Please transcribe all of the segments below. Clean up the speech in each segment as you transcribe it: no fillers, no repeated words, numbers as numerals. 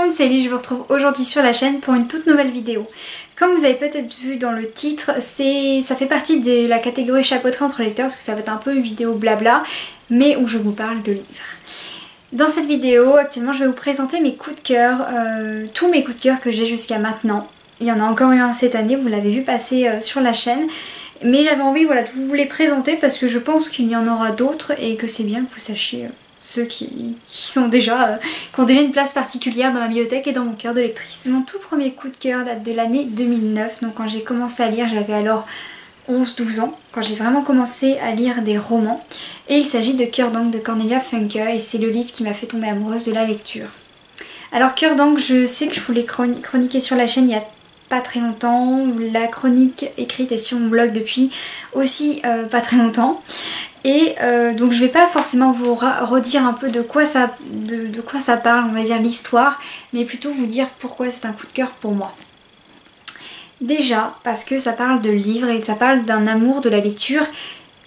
monde, c'est Ellie, je vous retrouve aujourd'hui sur la chaîne pour une toute nouvelle vidéo. Comme vous avez peut-être vu dans le titre, ça fait partie de la catégorie chapeautrée entre lecteurs parce que ça va être un peu une vidéo blabla, mais où je vous parle de livres. Dans cette vidéo, actuellement, je vais vous présenter mes coups de cœur, tous mes coups de cœur que j'ai jusqu'à maintenant. Il y en a encore eu un cette année, vous l'avez vu passer sur la chaîne. Mais j'avais envie de vous les présenter parce que je pense qu'il y en aura d'autres et que c'est bien que vous sachiez ceux qui ont déjà une place particulière dans ma bibliothèque et dans mon cœur de lectrice. Mon tout premier coup de cœur date de l'année 2009, donc quand j'ai commencé à lire, j'avais alors 11-12 ans, quand j'ai vraiment commencé à lire des romans. Et il s'agit de Cœur d'encre de Cornelia Funke et c'est le livre qui m'a fait tomber amoureuse de la lecture. Alors Cœur d'encre, je sais que je vous l'ai chroniqué sur la chaîne il y a pas très longtemps, la chronique écrite est sur mon blog depuis aussi pas très longtemps. Et donc je vais pas forcément vous redire un peu de quoi ça parle, on va dire l'histoire, mais plutôt vous dire pourquoi c'est un coup de cœur pour moi. Déjà parce que ça parle de livres et ça parle d'un amour de la lecture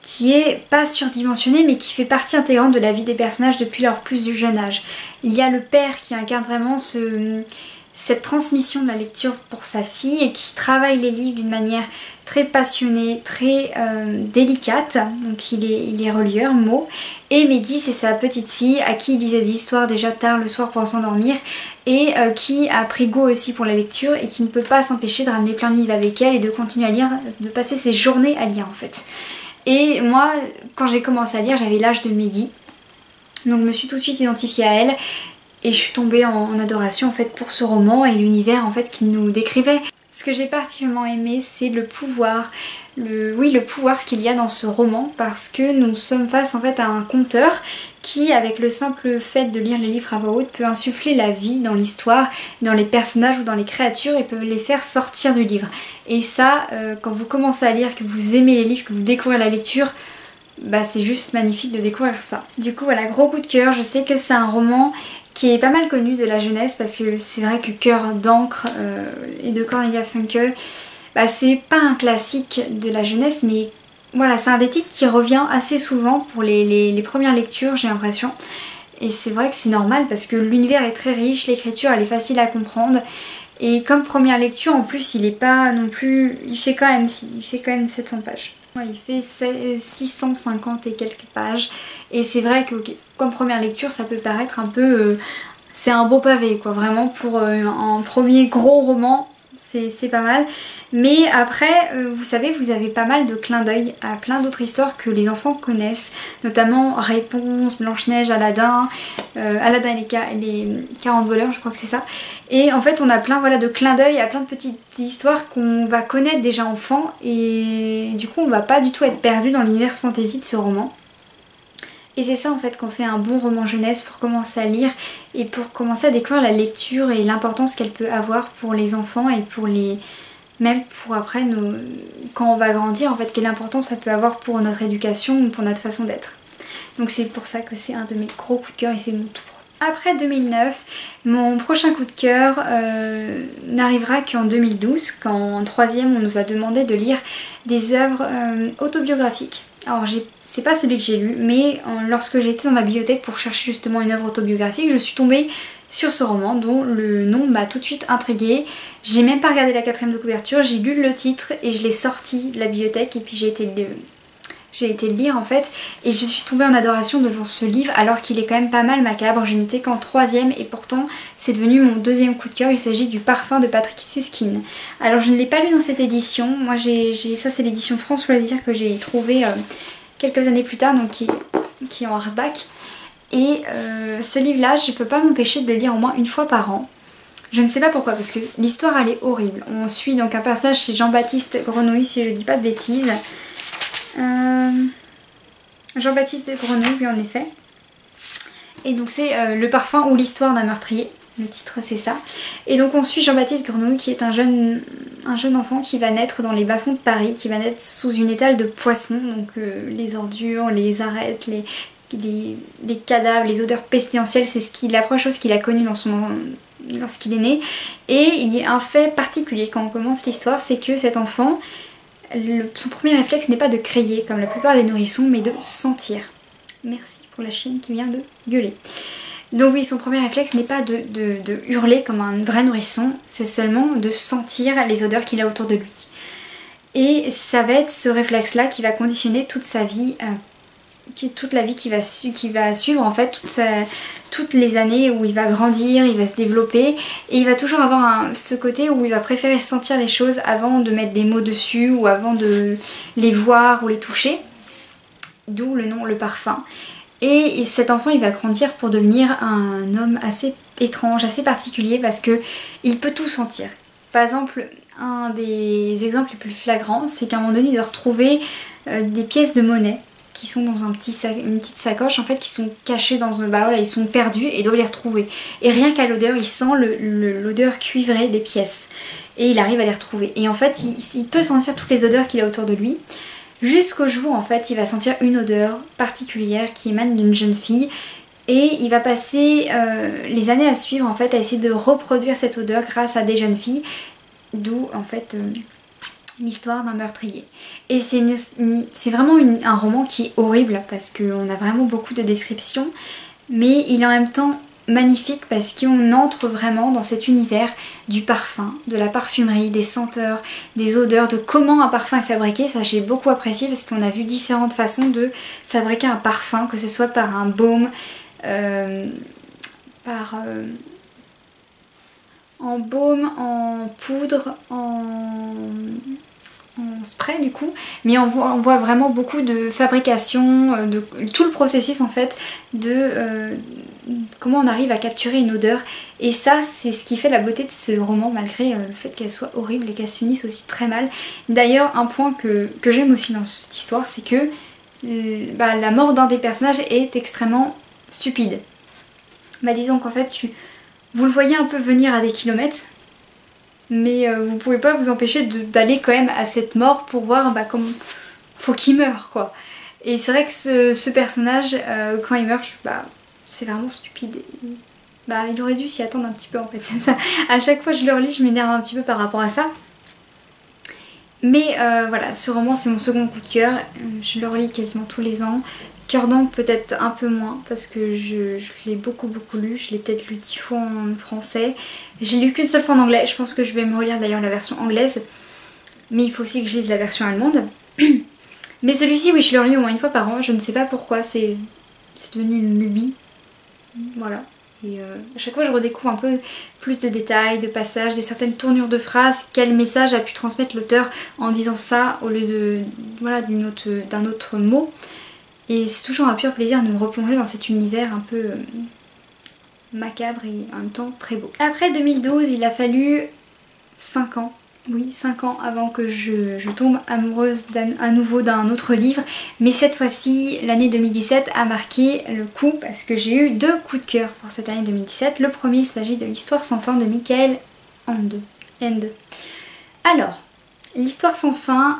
qui est pas surdimensionné mais qui fait partie intégrante de la vie des personnages depuis leur plus jeune âge. Il y a le père qui incarne vraiment cette transmission de la lecture pour sa fille et qui travaille les livres d'une manière très passionnée, très délicate. Donc il est relieur, Mo. Et Maggie, c'est sa petite fille à qui il lisait des histoires déjà tard le soir pour s'endormir et qui a pris goût aussi pour la lecture et qui ne peut pas s'empêcher de ramener plein de livres avec elle et de continuer à lire, de passer ses journées à lire en fait. Et moi, quand j'ai commencé à lire, j'avais l'âge de Maggie. Donc je me suis tout de suite identifiée à elle. Et je suis tombée en adoration en fait pour ce roman et l'univers en fait qu'il nous décrivait. Ce que j'ai particulièrement aimé, c'est le pouvoir, le pouvoir qu'il y a dans ce roman parce que nous sommes face en fait à un conteur qui, avec le simple fait de lire les livres à voix haute, peut insuffler la vie dans l'histoire, dans les personnages ou dans les créatures et peut les faire sortir du livre. Et ça, quand vous commencez à lire, que vous aimez les livres, que vous découvrez la lecture, bah c'est juste magnifique de découvrir ça. Du coup voilà, gros coup de cœur, je sais que c'est un roman qui est pas mal connu de la jeunesse parce que c'est vrai que Cœur d'encre et de Cornelia Funke, bah c'est pas un classique de la jeunesse mais voilà, c'est un des titres qui revient assez souvent pour les premières lectures, j'ai l'impression. Et c'est vrai que c'est normal parce que l'univers est très riche, l'écriture elle est facile à comprendre. Et comme première lecture en plus il est pas non plus, il fait quand même 700 pages. Il fait 650 et quelques pages et c'est vrai que comme première lecture ça peut paraître un peu... c'est un beau pavé quoi, vraiment pour un premier gros roman c'est pas mal. Mais après vous savez, vous avez pas mal de clins d'œil à plein d'autres histoires que les enfants connaissent, notamment Réponse, Blanche-Neige, Aladdin, Aladdin et les 40 voleurs, je crois que c'est ça. Et en fait on a plein de clins d'œil à plein de petites histoires qu'on va connaître déjà enfant et du coup on va pas du tout être perdu dans l'univers fantasy de ce roman. Et c'est ça en fait qu'on fait un bon roman jeunesse pour commencer à lire et pour commencer à découvrir la lecture et l'importance qu'elle peut avoir pour les enfants et pour même pour après quand on va grandir en fait, quelle importance ça peut avoir pour notre éducation ou pour notre façon d'être. Donc c'est pour ça que c'est un de mes gros coups de cœur et c'est mon tout premier. Après 2009, mon prochain coup de cœur n'arrivera qu'en 2012 quand en troisième on nous a demandé de lire des œuvres autobiographiques. Alors c'est pas celui que j'ai lu, mais lorsque j'étais dans ma bibliothèque pour chercher justement une œuvre autobiographique, je suis tombée sur ce roman dont le nom m'a tout de suite intriguée. J'ai même pas regardé la quatrième de couverture, j'ai lu le titre et je l'ai sorti de la bibliothèque et puis j'ai été le lire en fait et je suis tombée en adoration devant ce livre alors qu'il est quand même pas mal macabre. Je n'étais qu'en troisième et pourtant c'est devenu mon deuxième coup de cœur. Il s'agit du Parfum de Patrick Süskind. Alors je ne l'ai pas lu dans cette édition, moi ça c'est l'édition France Loisirs que j'ai trouvé quelques années plus tard, donc qui est en hardback. Et ce livre là je peux pas m'empêcher de le lire au moins une fois par an. Je ne sais pas pourquoi parce que l'histoire elle est horrible. On suit donc un personnage chez Jean-Baptiste Grenouille si je dis pas de bêtises. Jean-Baptiste Grenouille, oui en effet. Et donc c'est le parfum ou l'histoire d'un meurtrier. Le titre c'est ça. Et donc on suit Jean-Baptiste Grenouille qui est un jeune enfant qui va naître dans les bas-fonds de Paris, qui va naître sous une étale de poissons. Donc les ordures, les arêtes, les cadavres, les odeurs pestilentielles, c'est la première chose qu'il a connue lorsqu'il est né. Et il y a un fait particulier quand on commence l'histoire, c'est que cet enfant, son premier réflexe n'est pas de crier comme la plupart des nourrissons, mais de sentir. Merci pour la chienne qui vient de gueuler. Donc oui, son premier réflexe n'est pas de hurler comme un vrai nourrisson, c'est seulement de sentir les odeurs qu'il a autour de lui. Et ça va être ce réflexe-là qui va conditionner toute sa vie, toute la vie qui va suivre en fait, toutes les années où il va grandir, il va se développer, et il va toujours avoir ce côté où il va préférer sentir les choses avant de mettre des mots dessus ou avant de les voir ou les toucher, d'où le nom, le parfum. Et cet enfant il va grandir pour devenir un homme assez étrange, assez particulier, parce que il peut tout sentir. Par exemple, un des exemples les plus flagrants, c'est qu'à un moment donné il doit retrouver des pièces de monnaie qui sont dans une petite sacoche en fait, qui sont cachées dans un... Bah voilà, ils sont perdus et il doit les retrouver. Et rien qu'à l'odeur, il sent l'odeur cuivrée des pièces. Et il arrive à les retrouver. Et en fait, il peut sentir toutes les odeurs qu'il a autour de lui. Jusqu'au jour, en fait, il va sentir une odeur particulière qui émane d'une jeune fille. Et il va passer les années à suivre, en fait, à essayer de reproduire cette odeur grâce à des jeunes filles. D'où, en fait... l'histoire d'un meurtrier. Et c'est vraiment un roman qui est horrible parce qu'on a vraiment beaucoup de descriptions, mais il est en même temps magnifique parce qu'on entre vraiment dans cet univers du parfum, de la parfumerie, des senteurs, des odeurs, de comment un parfum est fabriqué. Ça j'ai beaucoup apprécié parce qu'on a vu différentes façons de fabriquer un parfum, que ce soit par un baume, en baume, en poudre, en spray du coup, mais on voit vraiment beaucoup de fabrication, de tout le processus en fait de comment on arrive à capturer une odeur, et ça c'est ce qui fait la beauté de ce roman malgré le fait qu'elle soit horrible et qu'elle s'unisse aussi très mal. D'ailleurs un point que j'aime aussi dans cette histoire, c'est que la mort d'un des personnages est extrêmement stupide. Disons qu'en fait vous le voyez un peu venir à des kilomètres, mais vous pouvez pas vous empêcher d'aller quand même à cette mort pour voir comment faut qu'il meure quoi. Et c'est vrai que ce personnage quand il meurt, c'est vraiment stupide. Il aurait dû s'y attendre un petit peu en fait. Ça. À chaque fois que je le relis, je m'énerve un petit peu par rapport à ça. Mais voilà, ce roman c'est mon second coup de cœur. Je le relis quasiment tous les ans. Cœur d'encre peut-être un peu moins parce que je l'ai beaucoup lu, je l'ai peut-être lu 10 fois en français. J'ai lu qu'une seule fois en anglais, je pense que je vais me relire d'ailleurs la version anglaise. Mais il faut aussi que je lise la version allemande. Mais celui-ci oui, je le relis au moins une fois par an, je ne sais pas pourquoi, c'est devenu une lubie. Voilà. Et à chaque fois je redécouvre un peu plus de détails, de passages, de certaines tournures de phrases, quel message a pu transmettre l'auteur en disant ça au lieu d'un autre mot. Et c'est toujours un pur plaisir de me replonger dans cet univers un peu macabre et en même temps très beau. Après 2012, il a fallu 5 ans. Oui, 5 ans avant que je tombe amoureuse à nouveau d'un autre livre. Mais cette fois-ci, l'année 2017 a marqué le coup parce que j'ai eu 2 coups de cœur pour cette année 2017. Le premier, il s'agit de l'Histoire sans fin de Michael Ende. Alors... L'Histoire sans fin,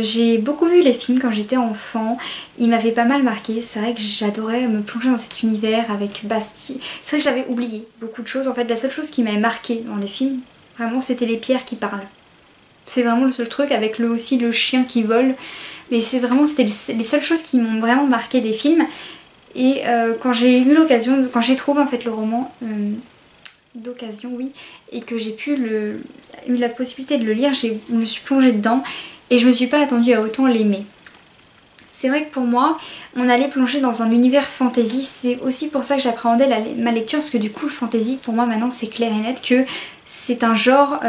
j'ai beaucoup vu les films quand j'étais enfant, il m'avait pas mal marqué, c'est vrai que j'adorais me plonger dans cet univers avec Bastille. C'est vrai que j'avais oublié beaucoup de choses, en fait la seule chose qui m'avait marqué dans les films, vraiment c'était les pierres qui parlent. C'est vraiment le seul truc, avec aussi le chien qui vole, mais c'était les seules choses qui m'ont vraiment marqué des films. Et quand j'ai eu l'occasion, quand j'ai trouvé en fait le roman... d'occasion oui, et que j'ai eu la possibilité de le lire, je me suis plongée dedans et je me suis pas attendue à autant l'aimer. C'est vrai que pour moi, on allait plonger dans un univers fantasy, c'est aussi pour ça que j'appréhendais ma lecture, parce que du coup le fantasy pour moi maintenant c'est clair et net que c'est un genre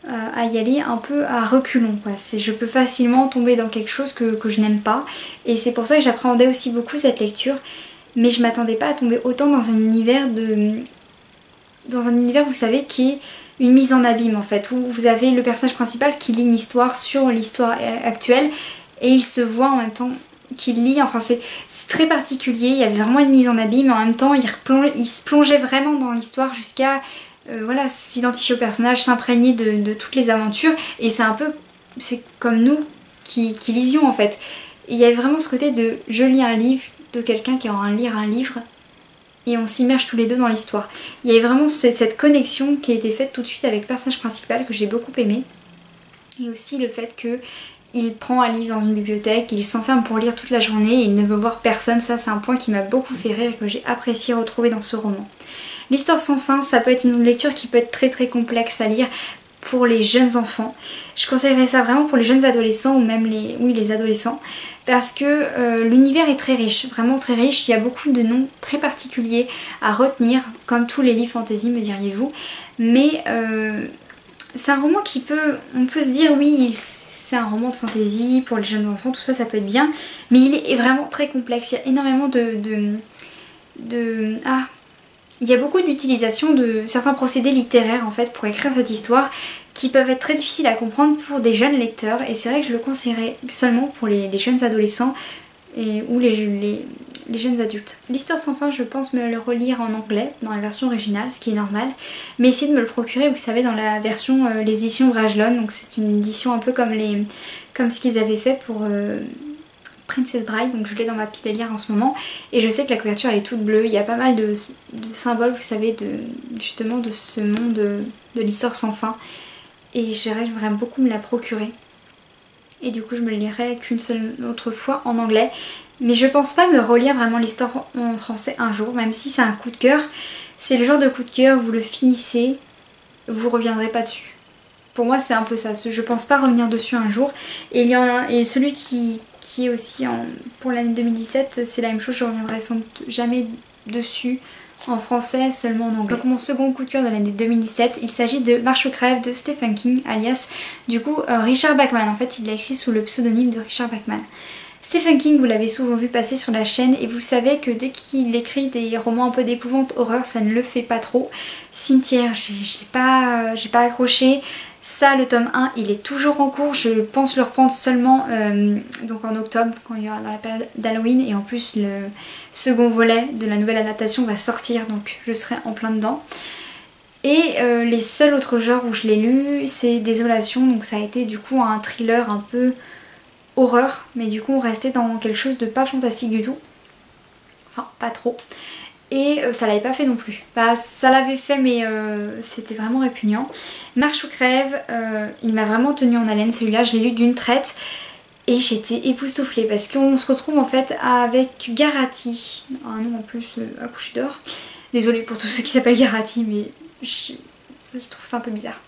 à y aller un peu à reculons quoi. Je peux facilement tomber dans quelque chose que je n'aime pas, et c'est pour ça que j'appréhendais aussi beaucoup cette lecture, mais je m'attendais pas à tomber autant dans un univers vous savez, qui est une mise en abîme en fait, où vous avez le personnage principal qui lit une histoire sur l'histoire actuelle et il se voit en même temps qu'il lit, enfin c'est très particulier, il y avait vraiment une mise en abîme, mais en même temps il se plongeait vraiment dans l'histoire jusqu'à s'identifier au personnage, s'imprégner de toutes les aventures, et c'est comme nous qui lisions en fait. Et il y avait vraiment ce côté de je lis un livre de quelqu'un qui aura à lire un livre, et on s'immerge tous les deux dans l'histoire. Il y avait vraiment cette connexion qui a été faite tout de suite avec le personnage principal que j'ai beaucoup aimé. Et aussi le fait qu'il il prend un livre dans une bibliothèque, il s'enferme pour lire toute la journée et il ne veut voir personne. Ça c'est un point qui m'a beaucoup fait rire et que j'ai apprécié retrouver dans ce roman. L'histoire sans fin, ça peut être une lecture qui peut être très complexe à lire pour les jeunes enfants. Je conseillerais ça vraiment pour les jeunes adolescents ou même les adolescents parce que l'univers est très riche, vraiment très riche. Il y a beaucoup de noms très particuliers à retenir, comme tous les livres fantasy me diriez-vous. Mais c'est un roman on peut se dire oui, c'est un roman de fantasy pour les jeunes enfants, tout ça, ça peut être bien. Mais il est vraiment très complexe, il y a énormément il y a beaucoup d'utilisation de certains procédés littéraires en fait pour écrire cette histoire qui peuvent être très difficiles à comprendre pour des jeunes lecteurs et c'est vrai que je le conseillerais seulement pour les jeunes adolescents ou les jeunes adultes. L'histoire sans fin, je pense me le relire en anglais dans la version originale, ce qui est normal, mais essayez de me le procurer, vous savez, dans la version les éditions Brajlon, donc c'est une édition un peu comme ce qu'ils avaient fait pour Princess Bride, donc je l'ai dans ma pile à lire en ce moment et je sais que la couverture elle est toute bleue, il y a pas mal de symboles, vous savez, justement de ce monde de l'histoire sans fin et j'aimerais beaucoup me la procurer et du coup je me le lirai qu'une seule autre fois en anglais, mais je pense pas me relire vraiment l'histoire en français un jour, même si c'est un coup de cœur, c'est le genre de coup de cœur, vous le finissez, vous reviendrez pas dessus. Pour moi c'est un peu ça, je pense pas revenir dessus un jour et il y en a, et celui qui est aussi pour l'année 2017, c'est la même chose, je reviendrai sans doute jamais dessus en français, seulement en anglais. Donc mon second coup de cœur de l'année 2017, il s'agit de Marche ou crève de Stephen King, alias du coup Richard Bachman. En fait il l'a écrit sous le pseudonyme de Richard Bachman. Stephen King, vous l'avez souvent vu passer sur la chaîne et vous savez que dès qu'il écrit des romans un peu d'épouvante horreur, ça ne le fait pas trop. Cimetière, j'ai pas accroché. Ça, le tome 1, il est toujours en cours, je pense le reprendre seulement donc en octobre, quand il y aura dans la période d'Halloween, et en plus le second volet de la nouvelle adaptation va sortir, donc je serai en plein dedans. Et les seuls autres genres où je l'ai lu, c'est Désolation, donc ça a été du coup un thriller un peu horreur, mais du coup on restait dans quelque chose de pas fantastique du tout, enfin pas trop. Et ça l'avait pas fait non plus. Bah, ça l'avait fait mais c'était vraiment répugnant. Marche ou crève, il m'a vraiment tenu en haleine celui-là, je l'ai lu d'une traite et j'étais époustouflée parce qu'on se retrouve en fait avec Garati, un nom en plus à coucher d'or. Désolée pour tous ceux qui s'appellent Garati mais je trouve ça un peu bizarre.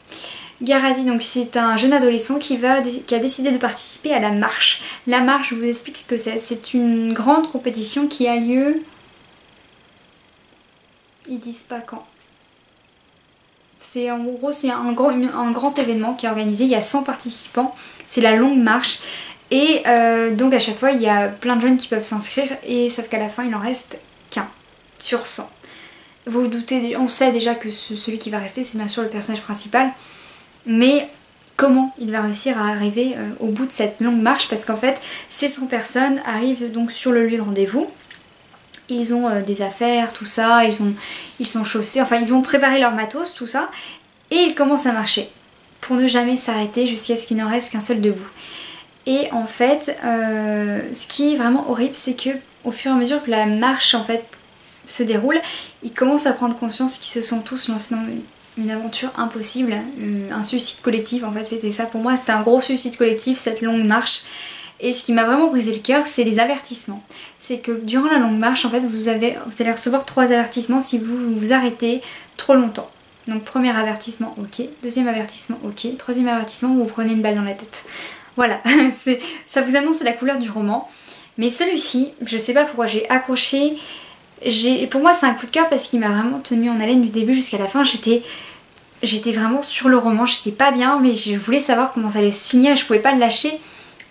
Garati, donc c'est un jeune adolescent qui a décidé de participer à la marche. La marche, je vous explique ce que c'est. C'est une grande compétition qui a lieu... Ils disent pas quand. En gros c'est un grand événement qui est organisé, il y a 100 participants, c'est la longue marche et donc à chaque fois il y a plein de jeunes qui peuvent s'inscrire et sauf qu'à la fin il en reste qu'un sur 100. Vous vous doutez, on sait déjà que celui qui va rester c'est bien sûr le personnage principal, mais comment il va réussir à arriver au bout de cette longue marche parce qu'en fait ces 100 personnes arrivent donc sur le lieu de rendez-vous. Ils ont des affaires, tout ça, ils sont chaussés, enfin ils ont préparé leur matos, tout ça, et ils commencent à marcher pour ne jamais s'arrêter jusqu'à ce qu'il n'en reste qu'un seul debout. Et en fait, ce qui est vraiment horrible, c'est que au fur et à mesure que la marche en fait se déroule, ils commencent à prendre conscience qu'ils se sont tous lancés dans une aventure impossible, un suicide collectif. En fait c'était ça pour moi, c'était un gros suicide collectif cette longue marche. Et ce qui m'a vraiment brisé le cœur, c'est les avertissements. C'est que durant la longue marche, en fait, vous allez recevoir 3 avertissements si vous vous arrêtez trop longtemps. Donc premier avertissement, ok. Deuxième avertissement, ok. Troisième avertissement, vous prenez une balle dans la tête. Voilà, ça vous annonce la couleur du roman. Mais celui-ci, je sais pas pourquoi j'ai accroché. Pour moi, c'est un coup de cœur parce qu'il m'a vraiment tenu en haleine du début jusqu'à la fin. J'étais vraiment sur le roman, j'étais pas bien, mais je voulais savoir comment ça allait se finir et je pouvais pas le lâcher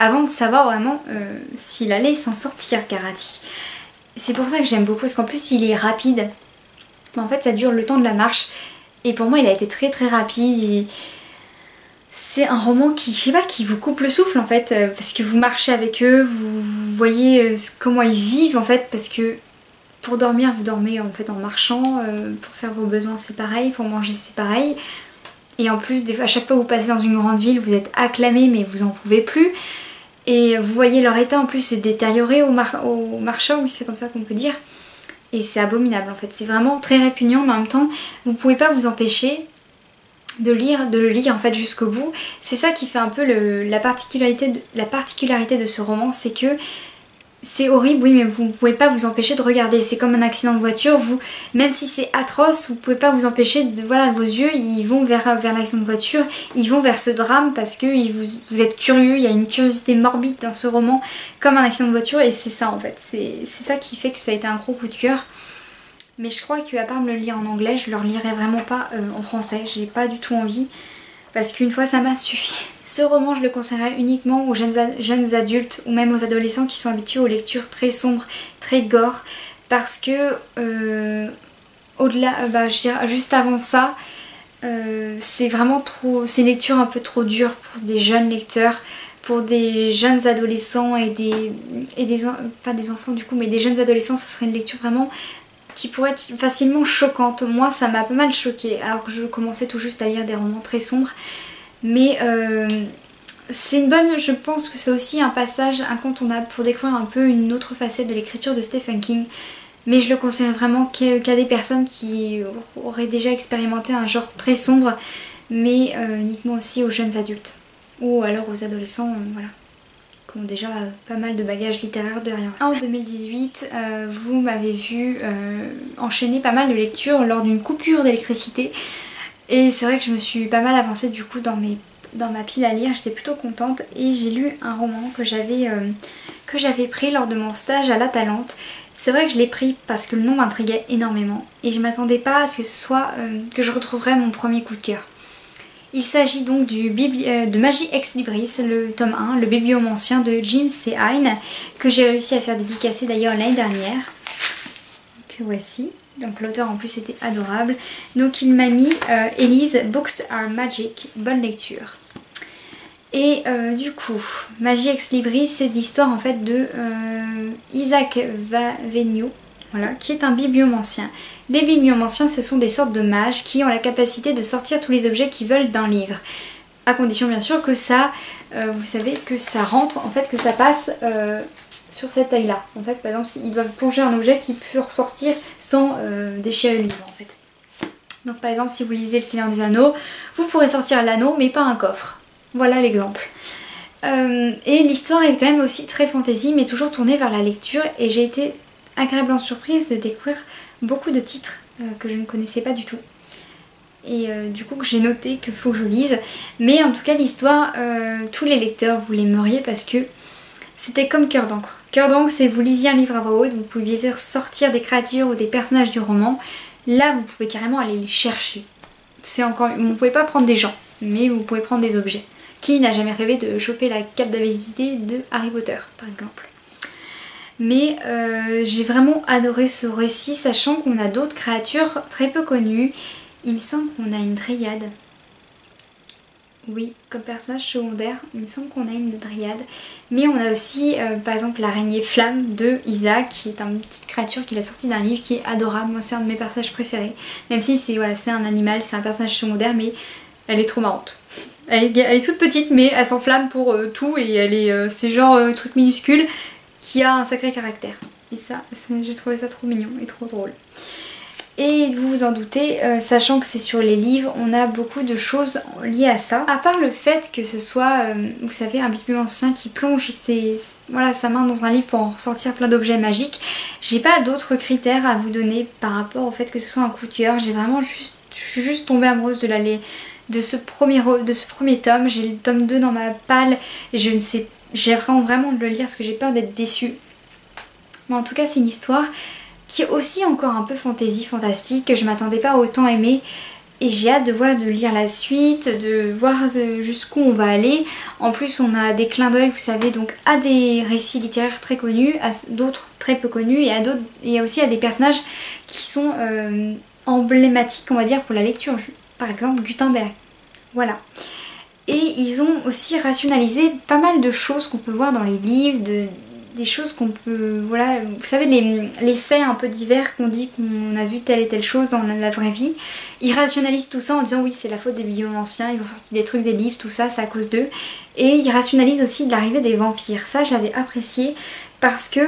avant de savoir vraiment s'il allait s'en sortir, Garati. C'est pour ça que j'aime beaucoup, parce qu'en plus il est rapide. En fait ça dure le temps de la marche, et pour moi il a été très rapide. C'est un roman qui, je sais pas, qui vous coupe le souffle en fait, parce que vous marchez avec eux, vous voyez comment ils vivent en fait, parce que pour dormir vous dormez en fait en marchant, pour faire vos besoins c'est pareil, pour manger c'est pareil. Et en plus, à chaque fois que vous passez dans une grande ville, vous êtes acclamé mais vous en pouvez plus. Et vous voyez leur état en plus se détériorer au marchand, oui c'est comme ça qu'on peut dire. Et c'est abominable en fait, c'est vraiment très répugnant, mais en même temps vous pouvez pas vous empêcher de le lire en fait jusqu'au bout. C'est ça qui fait un peu la particularité de ce roman, c'est que c'est horrible, oui, mais vous ne pouvez pas vous empêcher de regarder. C'est comme un accident de voiture, même si c'est atroce, vous ne pouvez pas vous empêcher de... Voilà, vos yeux, ils vont vers l'accident de voiture, ils vont vers ce drame parce que vous êtes curieux, il y a une curiosité morbide dans ce roman, comme un accident de voiture, et c'est ça en fait. C'est ça qui fait que ça a été un gros coup de cœur. Mais je crois qu'à part me le lire en anglais, je le relirai vraiment pas en français, j'ai pas du tout envie. Parce qu'une fois ça m'a suffi. Ce roman je le conseillerais uniquement aux jeunes adultes ou même aux adolescents qui sont habitués aux lectures très sombres, très gore. Parce que au-delà, je dirais juste avant ça, c'est vraiment trop. C'est une lecture un peu trop dure pour des jeunes lecteurs, pour des jeunes adolescents pas des enfants du coup, mais des jeunes adolescents, ça serait une lecture vraiment qui pourrait être facilement choquante. Moi ça m'a pas mal choquée alors que je commençais tout juste à lire des romans très sombres, mais c'est une bonne, je pense que c'est aussi un passage incontournable pour découvrir un peu une autre facette de l'écriture de Stephen King, mais je le conseille vraiment qu'à des personnes qui auraient déjà expérimenté un genre très sombre, mais uniquement aussi aux jeunes adultes ou alors aux adolescents, voilà, qui ont déjà pas mal de bagages littéraires derrière. En 2018, vous m'avez vu enchaîner pas mal de lectures lors d'une coupure d'électricité. Et c'est vrai que je me suis pas mal avancée du coup dans ma pile à lire, j'étais plutôt contente. Et j'ai lu un roman que j'avais pris lors de mon stage à La Talente. C'est vrai que je l'ai pris parce que le nom m'intriguait énormément. Et je m'attendais pas à ce que ce soit que je retrouverais mon premier coup de cœur. Il s'agit donc de Magie Ex Libris, le tome 1, le bibliomancien de Jim C. Hine, que j'ai réussi à faire dédicacer d'ailleurs l'année dernière. Que voici. Donc l'auteur en plus était adorable. Donc il m'a mis Elise, Books are Magic, bonne lecture. Et du coup, Magie Ex Libris, c'est l'histoire en fait de Isaac Vavenio, voilà, qui est un bibliomancien. Les bibliomanciens, ce sont des sortes de mages qui ont la capacité de sortir tous les objets qu'ils veulent d'un livre. À condition bien sûr que ça, vous savez, que ça rentre, en fait, que ça passe sur cette taille-là. En fait, par exemple, ils doivent plonger un objet qui peut ressortir sans déchirer le livre, en fait. Donc par exemple, si vous lisez Le Seigneur des Anneaux, vous pourrez sortir l'anneau, mais pas un coffre. Voilà l'exemple. Et l'histoire est quand même aussi très fantasy, mais toujours tournée vers la lecture, et j'ai été agréablement surprise de découvrir beaucoup de titres que je ne connaissais pas du tout. Et du coup que j'ai noté qu'il faut que je lise. Mais en tout cas l'histoire, tous les lecteurs vous l'aimeriez parce que c'était comme Cœur d'encre. Cœur d'encre, c'est vous lisiez un livre à voix haute, vous pouviez faire sortir des créatures ou des personnages du roman. Là vous pouvez carrément aller les chercher. C'est encore, vous ne pouvez pas prendre des gens, mais vous pouvez prendre des objets. Qui n'a jamais rêvé de choper la cape d'invisibilité de Harry Potter par exemple? Mais j'ai vraiment adoré ce récit, sachant qu'on a d'autres créatures très peu connues. Il me semble qu'on a une dryade. Oui, comme personnage secondaire, il me semble qu'on a une dryade. Mais on a aussi, par exemple, l'araignée flamme de Isaac, qui est une petite créature qu'il a sorti d'un livre qui est adorable. Moi, c'est un de mes personnages préférés. Même si c'est voilà, un animal, c'est un personnage secondaire, mais elle est trop marrante. Elle est toute petite, mais elle s'enflamme pour tout. Et c'est genre truc minuscule qui a un sacré caractère. Et ça j'ai trouvé ça trop mignon et trop drôle. Et vous vous en doutez, sachant que c'est sur les livres, on a beaucoup de choses liées à ça. À part le fait que ce soit, vous savez, un bibliomancien qui plonge sa main dans un livre pour en ressortir plein d'objets magiques, j'ai pas d'autres critères à vous donner par rapport au fait que ce soit un coup de cœur. Je suis juste tombée amoureuse de ce premier tome. J'ai le tome 2 dans ma palle et j'ai vraiment de le lire parce que j'ai peur d'être déçue. Mais en tout cas, c'est une histoire qui est aussi encore un peu fantastique, que je m'attendais pas à autant aimer. Et j'ai hâte de lire la suite, de voir jusqu'où on va aller. En plus, on a des clins d'œil, vous savez, donc à des récits littéraires très connus, à d'autres très peu connus, et aussi à des personnages qui sont emblématiques, on va dire, pour la lecture. Par exemple, Gutenberg. Voilà. Et ils ont aussi rationalisé pas mal de choses qu'on peut voir dans les livres, des choses qu'on peut... Voilà, vous savez, les faits un peu divers qu'on dit qu'on a vu telle et telle chose dans la vraie vie. Ils rationalisent tout ça en disant oui, c'est la faute des bibliomanciens, ils ont sorti des trucs des livres, tout ça, c'est à cause d'eux. Et ils rationalisent aussi de l'arrivée des vampires. Ça, j'avais apprécié parce que...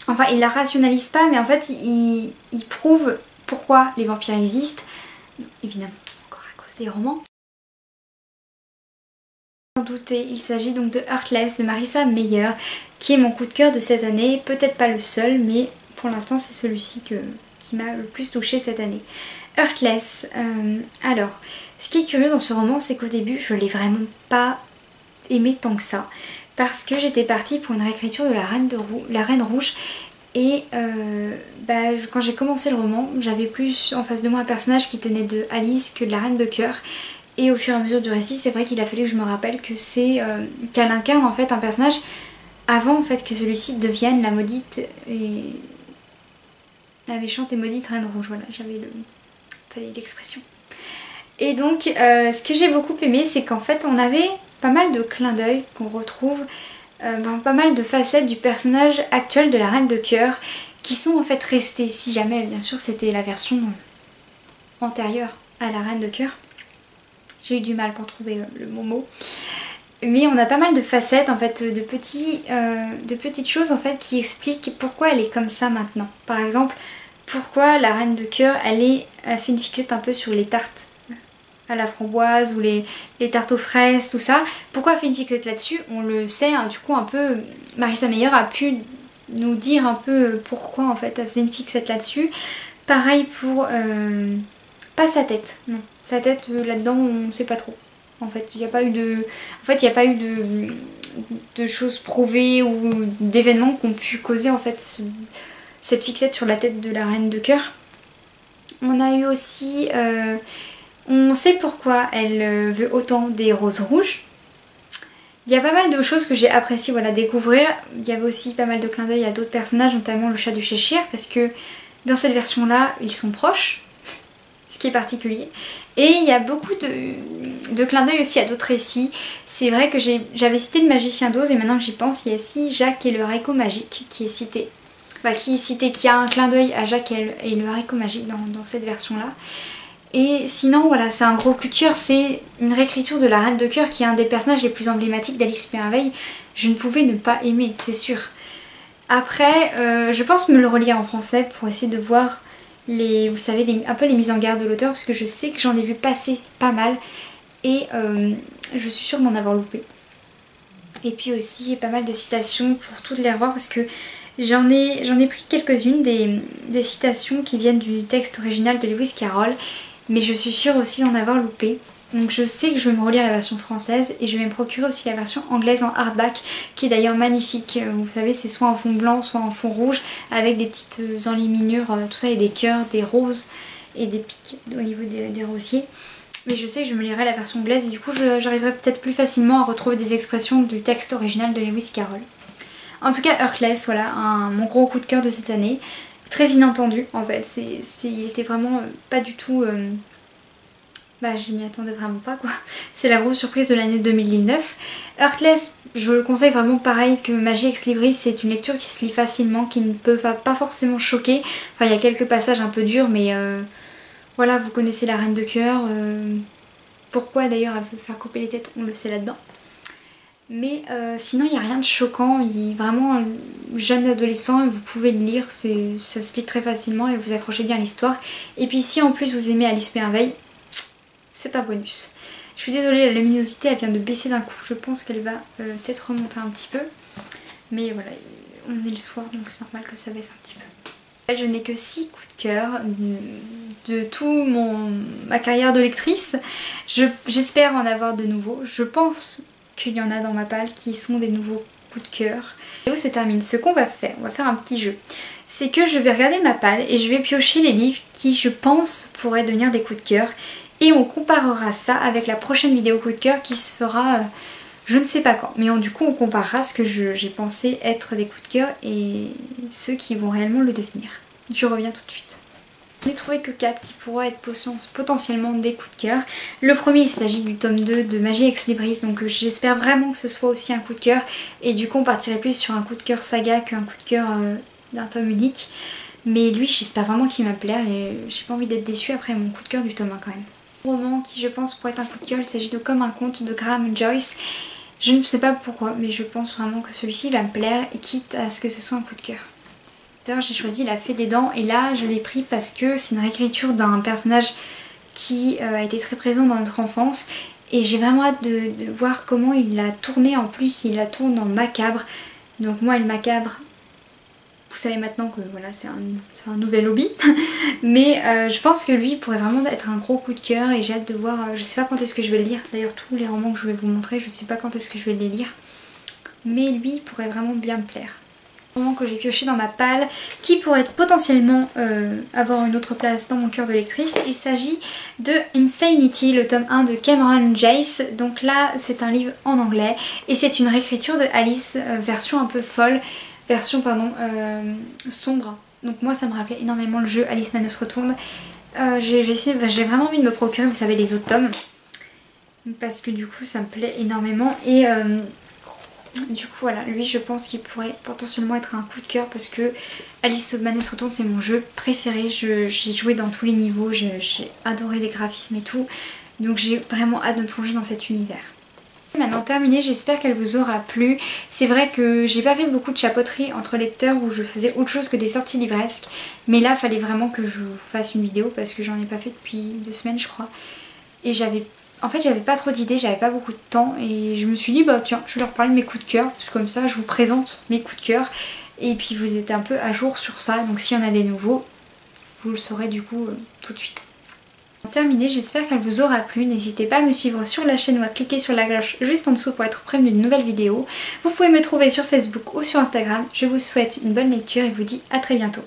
Enfin, ils la rationalisent pas, mais en fait, ils prouvent pourquoi les vampires existent. Évidemment, encore à cause ces romans. Sans douter, il s'agit donc de Heartless de Marissa Meyer, qui est mon coup de cœur de cette année. Peut-être pas le seul, mais pour l'instant c'est celui-ci qui m'a le plus touchée cette année. Heartless, alors, ce qui est curieux dans ce roman, c'est qu'au début, je l'ai vraiment pas aimé tant que ça. Parce que j'étais partie pour une réécriture de la Reine Rouge. Et quand j'ai commencé le roman, j'avais plus en face de moi un personnage qui tenait de Alice que de la Reine de Cœur. Et au fur et à mesure du récit, c'est vrai qu'il a fallu que je me rappelle que c'est qu'elle incarne en fait un personnage avant en fait que celui-ci devienne la maudite et la méchante et maudite Reine Rouge. Voilà, fallait l'expression. Et donc, ce que j'ai beaucoup aimé, c'est qu'en fait, on avait pas mal de clins d'œil qu'on retrouve, pas mal de facettes du personnage actuel de la Reine de Cœur qui sont en fait restées, si jamais, bien sûr, c'était la version antérieure à la Reine de Cœur. J'ai eu du mal pour trouver le bon mot. Mais on a pas mal de facettes, en fait, de petites choses en fait qui expliquent pourquoi elle est comme ça maintenant. Par exemple, pourquoi la Reine de Cœur, elle fait une fixette un peu sur les tartes à la framboise ou les tartes aux fraises, tout ça. Pourquoi elle fait une fixette là-dessus? On le sait, hein, du coup un peu, Marissa Meyer a pu nous dire un peu pourquoi en fait elle faisait une fixette là-dessus. Pareil pour, pas sa tête, non. Sa tête là-dedans on sait pas trop. En fait, il n'y a pas eu de choses prouvées ou d'événements qui ont pu causer en fait cette fixette sur la tête de la Reine de Cœur. On a eu aussi... on sait pourquoi elle veut autant des roses rouges. Il y a pas mal de choses que j'ai apprécié découvrir. Il y avait aussi pas mal de clins d'œil à d'autres personnages, notamment le chat du Cheshire, parce que dans cette version-là, ils sont proches, ce qui est particulier. Et il y a beaucoup de clins d'œil aussi à d'autres récits. C'est vrai que j'avais cité le Magicien d'Oz, et maintenant que j'y pense, il y a aussi Jacques et le haricot magique qui est cité. Qui a un clin d'œil à Jacques et le haricot magique dans cette version-là. Et sinon, voilà, c'est un gros coup de cœur, c'est une réécriture de la Reine de Cœur qui est un des personnages les plus emblématiques d'Alice Merveille. Je ne pouvais ne pas aimer, c'est sûr. Après, je pense me le relire en français pour essayer de voir vous savez, un peu les mises en garde de l'auteur, parce que je sais que j'en ai vu passer pas mal et je suis sûre d'en avoir loupé. Et puis aussi pas mal de citations pour toutes les revoir, parce que j'en ai pris quelques-unes des citations qui viennent du texte original de Lewis Carroll, mais je suis sûre aussi d'en avoir loupé. Donc je sais que je vais me relire la version française et je vais me procurer aussi la version anglaise en hardback, qui est d'ailleurs magnifique. Vous savez, c'est soit en fond blanc, soit en fond rouge, avec des petites enluminures, tout ça, et des cœurs, des roses et des pics au niveau des rosiers. Mais je sais que je me lirai la version anglaise et du coup j'arriverai peut-être plus facilement à retrouver des expressions du texte original de Lewis Carroll. En tout cas, Heartless, voilà, mon gros coup de cœur de cette année. Très inattendu en fait, il était vraiment pas du tout... je m'y attendais vraiment pas quoi. C'est la grosse surprise de l'année 2019. Heartless, je le conseille vraiment pareil que Magie Ex Libris, c'est une lecture qui se lit facilement, qui ne peut pas forcément choquer. Enfin, il y a quelques passages un peu durs, mais voilà, vous connaissez la Reine de Cœur. Pourquoi d'ailleurs elle veut faire couper les têtes, on le sait là-dedans. Mais sinon il n'y a rien de choquant, il est vraiment jeune adolescent et vous pouvez le lire, ça se lit très facilement et vous accrochez bien à l'histoire. Et puis si en plus vous aimez Alice Merveille, c'est un bonus. Je suis désolée, la luminosité elle vient de baisser d'un coup, je pense qu'elle va peut-être remonter un petit peu. Mais voilà, on est le soir donc c'est normal que ça baisse un petit peu. Je n'ai que 6 coups de cœur de toute ma carrière de lectrice. J'espère en avoir de nouveaux, je pense qu'il y en a dans ma palle qui sont des nouveaux coups de cœur. Et où se termine ce qu'on va faire? On va faire un petit jeu. C'est que je vais regarder ma palle et je vais piocher les livres qui je pense pourraient devenir des coups de cœur. Et on comparera ça avec la prochaine vidéo coup de cœur qui se fera je ne sais pas quand. Mais du coup on comparera ce que j'ai pensé être des coups de cœur et ceux qui vont réellement le devenir. Je reviens tout de suite. Je n'ai trouvé que 4 qui pourraient être potentiellement des coups de cœur. Le premier, il s'agit du tome 2 de Magie Ex Libris, donc j'espère vraiment que ce soit aussi un coup de cœur. Et du coup, on partirait plus sur un coup de cœur saga qu'un coup de cœur d'un tome unique. Mais lui, j'espère vraiment qu'il va me plaire et j'ai pas envie d'être déçue après mon coup de cœur du tome 1 quand même. Le roman qui, je pense, pourrait être un coup de cœur, il s'agit de Comme un conte de Graham Joyce. Je ne sais pas pourquoi, mais je pense vraiment que celui-ci va me plaire, quitte à ce que ce soit un coup de cœur. J'ai choisi La Fée des Dents et là je l'ai pris parce que c'est une réécriture d'un personnage qui a été très présent dans notre enfance. Et j'ai vraiment hâte de voir comment il l'a tourné. En plus, il la tourne en macabre. Donc moi, le macabre, vous savez maintenant que voilà, c'est un nouvel hobby. Mais je pense que lui pourrait vraiment être un gros coup de cœur. Et j'ai hâte de voir, je sais pas quand est-ce que je vais le lire. D'ailleurs, tous les romans que je vais vous montrer, je sais pas quand est-ce que je vais les lire. Mais lui, il pourrait vraiment bien me plaire. Que j'ai pioché dans ma palle qui pourrait potentiellement avoir une autre place dans mon cœur de lectrice. Il s'agit de Insanity, le tome 1 de Cameron Jace. Donc là c'est un livre en anglais et c'est une réécriture de Alice, version un peu folle, version pardon sombre. Donc moi ça me rappelait énormément le jeu Alice Madness Retourne. J'ai vraiment envie de me procurer, vous savez, les autres tomes parce que du coup ça me plaît énormément. Et du coup voilà, lui je pense qu'il pourrait potentiellement être un coup de cœur parce que Alice Madness Retourne c'est mon jeu préféré, j'ai joué dans tous les niveaux, j'ai adoré les graphismes et tout, donc j'ai vraiment hâte de me plonger dans cet univers. Maintenant terminé, j'espère qu'elle vous aura plu. C'est vrai que j'ai pas fait beaucoup de chapeauterie entre lecteurs où je faisais autre chose que des sorties livresques, mais là fallait vraiment que je vous fasse une vidéo parce que j'en ai pas fait depuis 2 semaines je crois, et j'avais pas trop d'idées, j'avais pas beaucoup de temps et je me suis dit bah tiens, je vais leur parler de mes coups de cœur, parce que comme ça je vous présente mes coups de cœur et puis vous êtes un peu à jour sur ça, donc s'il y en a des nouveaux, vous le saurez du coup tout de suite. Terminé, j'espère qu'elle vous aura plu, n'hésitez pas à me suivre sur la chaîne ou à cliquer sur la cloche juste en dessous pour être prévenu d'une nouvelle vidéo. Vous pouvez me trouver sur Facebook ou sur Instagram, je vous souhaite une bonne lecture et vous dis à très bientôt.